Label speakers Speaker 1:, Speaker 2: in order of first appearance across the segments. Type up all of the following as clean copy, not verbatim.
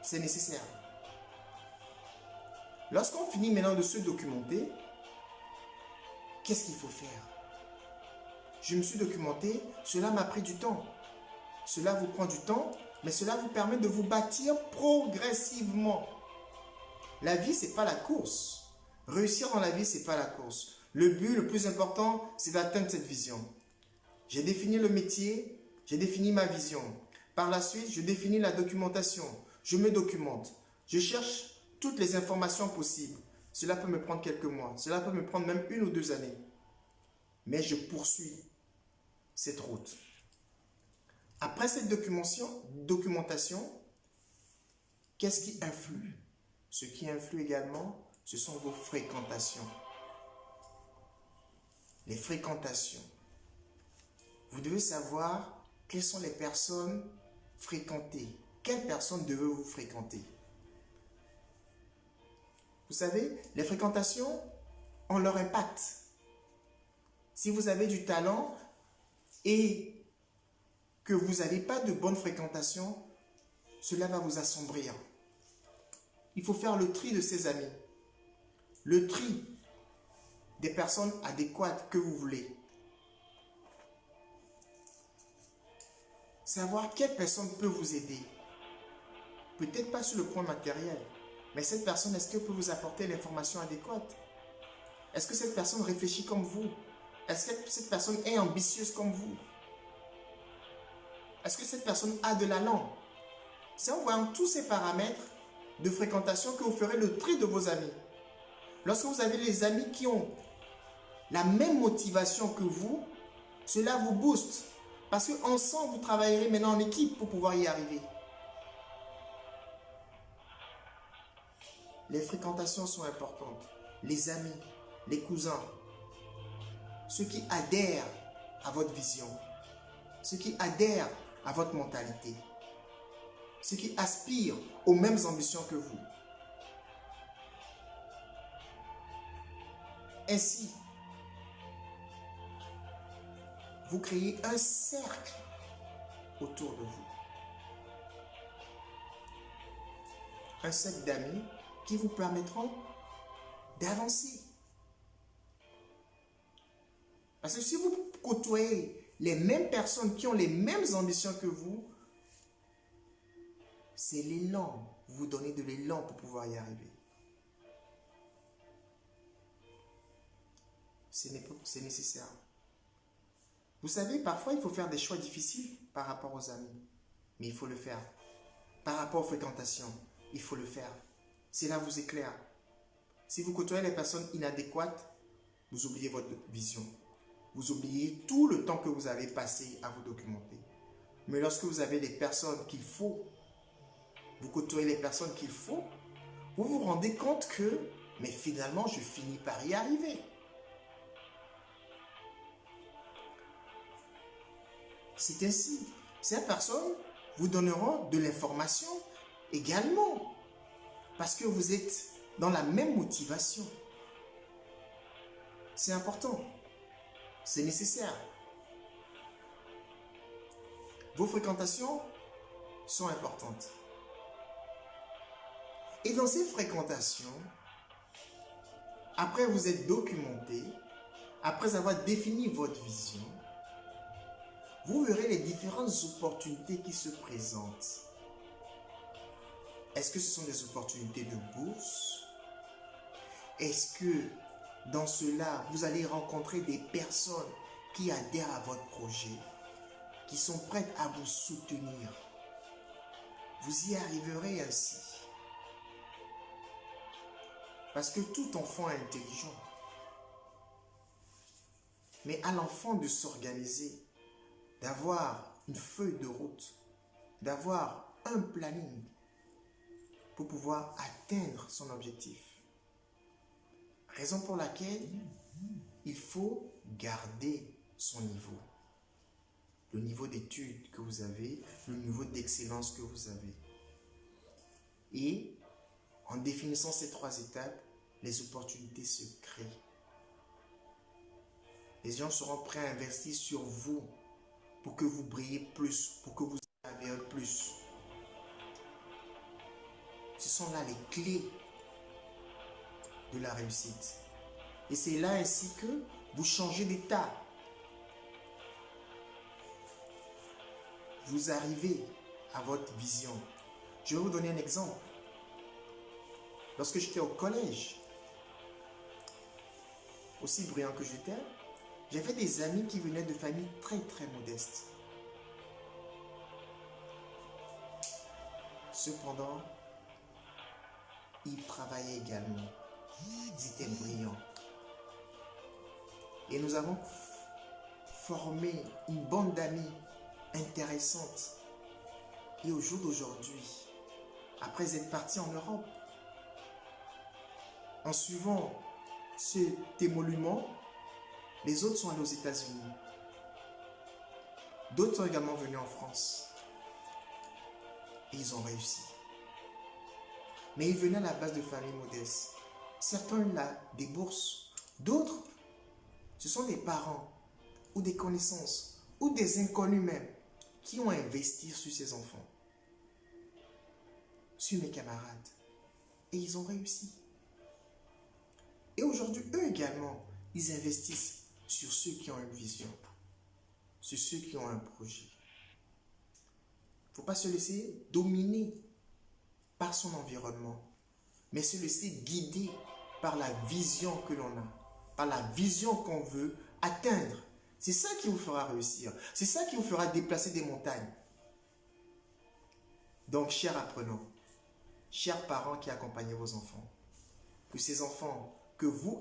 Speaker 1: c'est nécessaire. Lorsqu'on finit maintenant de se documenter, qu'est-ce qu'il faut faire? Je me suis documenté, cela m'a pris du temps. Cela vous prend du temps, mais cela vous permet de vous bâtir progressivement. La vie, ce n'est pas la course. Réussir dans la vie, ce n'est pas la course. Le but le plus important, c'est d'atteindre cette vision. J'ai défini le métier, j'ai défini ma vision. Par la suite, je définis la documentation. Je me documente. Je cherche toutes les informations possibles. Cela peut me prendre quelques mois. Cela peut me prendre même 1 ou 2 années. Mais je poursuis cette route. Après cette documentation, qu'est-ce qui influe? Ce qui influe également, ce sont vos fréquentations. Les fréquentations. Vous devez savoir quelles sont les personnes fréquentées. Quelles personnes devez-vous fréquenter? Vous savez, les fréquentations ont leur impact. Si vous avez du talent et que vous n'avez pas de bonne fréquentation, cela va vous assombrir. Il faut faire le tri de ses amis. Le tri des personnes adéquates que vous voulez. Savoir quelle personne peut vous aider. Peut-être pas sur le point matériel, mais cette personne, est-ce qu'elle peut vous apporter l'information adéquate? Est-ce que cette personne réfléchit comme vous? Est-ce que cette personne est ambitieuse comme vous? Est-ce que cette personne a de l'allant? C'est en voyant tous ces paramètres de fréquentation que vous ferez le tri de vos amis. Lorsque vous avez les amis qui ont la même motivation que vous, cela vous booste. Parce qu'ensemble, vous travaillerez maintenant en équipe pour pouvoir y arriver. Les fréquentations sont importantes. Les amis, les cousins, ceux qui adhèrent à votre vision, ceux qui adhèrent à votre mentalité, ceux qui aspirent aux mêmes ambitions que vous. Ainsi, vous créez un cercle autour de vous. Un cercle d'amis qui vous permettront d'avancer. Parce que si vous côtoyez les mêmes personnes qui ont les mêmes ambitions que vous, c'est l'élan. Vous vous donnez de l'élan pour pouvoir y arriver. C'est nécessaire. Vous savez, parfois, il faut faire des choix difficiles par rapport aux amis. Mais il faut le faire. Par rapport aux fréquentations, il faut le faire. Cela vous éclaire. Si vous côtoyez les personnes inadéquates, vous oubliez votre vision. Vous oubliez tout le temps que vous avez passé à vous documenter. Mais lorsque vous avez les personnes qu'il faut, vous côtoyez les personnes qu'il faut, vous vous rendez compte que, mais finalement, je finis par y arriver. C'est ainsi. Ces personnes vous donneront de l'information également. Parce que vous êtes dans la même motivation. C'est important. C'est nécessaire. Vos fréquentations sont importantes. Et dans ces fréquentations, après vous êtes documenté, après avoir défini votre vision, vous verrez les différentes opportunités qui se présentent. Est-ce que ce sont des opportunités de bourse? Est-ce que dans cela, vous allez rencontrer des personnes qui adhèrent à votre projet, qui sont prêtes à vous soutenir? Vous y arriverez ainsi. Parce que tout enfant est intelligent. Mais à l'enfant de s'organiser, d'avoir une feuille de route, d'avoir un planning pour pouvoir atteindre son objectif. Raison pour laquelle il faut garder son niveau. Le niveau d'études que vous avez, le niveau d'excellence que vous avez. Et en définissant ces 3 étapes, les opportunités se créent. Les gens seront prêts à investir sur vous pour que vous brillez plus, pour que vous arriviez plus. Ce sont là les clés de la réussite. Et c'est là ainsi que vous changez d'état. Vous arrivez à votre vision. Je vais vous donner un exemple. Lorsque j'étais au collège, aussi brillant que j'étais, j'avais des amis qui venaient de familles très très modestes. Cependant, ils travaillaient également. Ils étaient brillants. Et nous avons formé une bande d'amis intéressante. Et au jour d'aujourd'hui, après être partis en Europe, en suivant cet émolument, les autres sont allés aux États-Unis. D'autres sont également venus en France. Et ils ont réussi. Mais ils venaient à la base de familles modestes. Certains ont eu des bourses. D'autres, ce sont des parents ou des connaissances ou des inconnus même qui ont investi sur ces enfants, sur mes camarades. Et ils ont réussi. Et aujourd'hui, eux également, ils investissent sur ceux qui ont une vision, sur ceux qui ont un projet. Il ne faut pas se laisser dominer par son environnement, mais se laisser guider par la vision que l'on a, par la vision qu'on veut atteindre. C'est ça qui vous fera réussir. C'est ça qui vous fera déplacer des montagnes. Donc, chers apprenants, chers parents qui accompagnez vos enfants, que ces enfants, que vous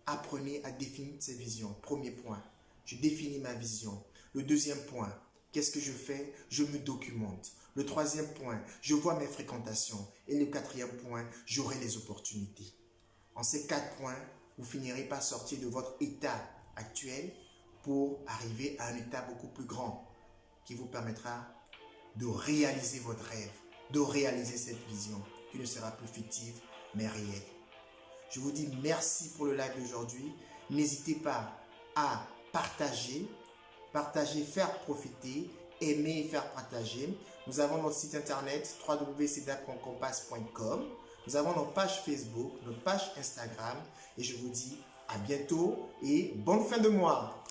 Speaker 1: apprenez à définir ces visions. Premier point, je définis ma vision. Le deuxième point, qu'est-ce que je fais? Je me documente. Le troisième point, je vois mes fréquentations. Et le quatrième point, j'aurai les opportunités. En ces 4 points, vous finirez par sortir de votre état actuel pour arriver à un état beaucoup plus grand qui vous permettra de réaliser votre rêve, de réaliser cette vision qui ne sera plus fictive mais réelle. Je vous dis merci pour le live d'aujourd'hui. N'hésitez pas à partager, faire profiter, aimer et faire partager. Nous avons notre site internet www.cedap.compass.com. Nous avons notre page Facebook, notre page Instagram. Et je vous dis à bientôt et bonne fin de mois.